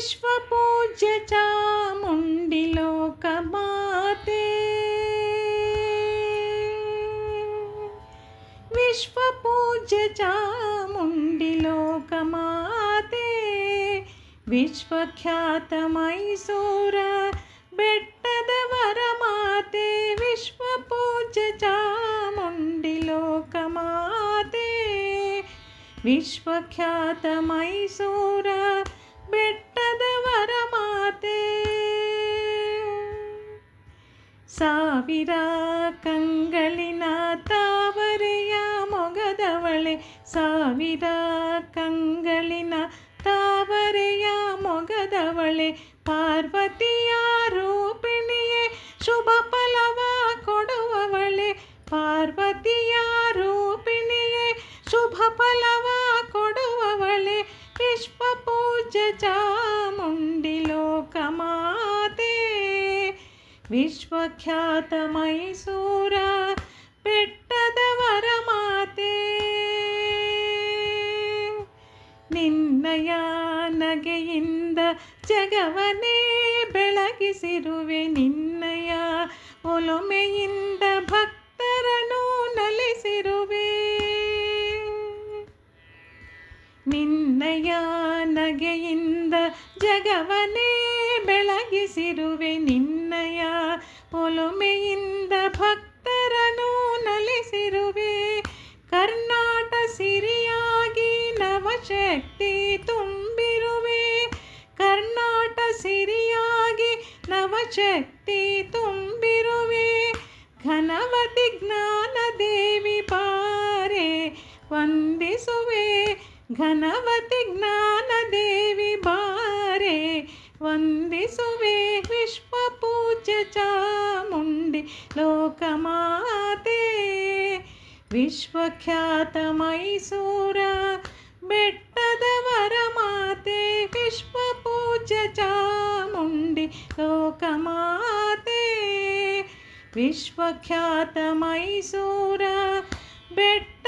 विश्वपूज्य चामुण्डी लोकमाते विश्वपूज्य चामुण्डी लोकमाते विश्वख्यात मैसूर बेट्टद वरमाते विश्वपूज्य चामुण्डी लोकमाते विश्वख्यात मैसूर बेट्टद वरमाते ಸಾವಿರ ಕಂಗಳಿನ ತಾವರೆಯ ಮೊಗದವಳೆ ಸಾವಿರ ಕಂಗಳಿನ ತಾವರೆಯ ಮೊಗದವಳೆ ಪಾರ್ವತಿಯ ರೂಪಿಣಿಯೇ ಶುಭ ಫಲವ ಕೊಡುವವಳೆ ಪಾರ್ವತಿಯ ರೂಪಿಣಿಯೇ ಶುಭ ಫಲವ ಕೊಡುವವಳೆ ವಿಶ್ವಪೂಜ್ಯ ಚಾಮುಂಡಿ ಲೋಕಮಾತೆ ವಿಶ್ವಖ್ಯಾತ ಮೈಸೂರ ಬೆಟ್ಟದ ವರಮಾತೆ ನಿನ್ನಯ ನಗೆಯಿಂದ ಜಗವನೇ ಬೆಳಗಿಸಿರುವೆ ನಿನ್ನಯ ಒಲುಮೆಯಿಂದ ಭಕ್ತರನ್ನು ನಲಿಸಿರುವೆ ನಿನ್ನಯ ನಗೆಯಿಂದ ಜಗವನೇ ಬೆಳಗಿಸಿರುವೆ ನಿನ್ನಯ ಒಲುಮೆಯಿಂದ ಭಕ್ತರನ್ನು ನಲಿಸಿರುವೆ ಕರ್ನಾಟ ಸಿರಿಯಾಗಿ ನವಶಕ್ತಿ ತುಂಬಿರುವೆ ಕರ್ನಾಟ ಸಿರಿಯಾಗಿ ನವಶಕ್ತಿ ತುಂಬಿರುವೆ ಘನವತಿ ಜ್ಞಾನದೇವಿ ಬಾರೆ ವಂದಿಸುವೆ ಘನವತಿ ಜ್ಞಾನದೇವಿ ಬಾರೆ ವಂದಿಸುವೆ ವಿಶ್ವಪೂಜ್ಯ ಚಾಮುಂಡಿ ಲೋಕಮಾತೆ ವಿಶ್ವಖ್ಯಾತ ಮೈಸೂರ ಬೆಟ್ಟದ ವರಮಾತೆ ವಿಶ್ವಪೂಜ್ಯ ಚಾಮುಂಡಿ ಲೋಕಮಾತೆ ವಿಶ್ವಖ್ಯಾತ ಮೈಸೂರ ಬೆಟ್ಟ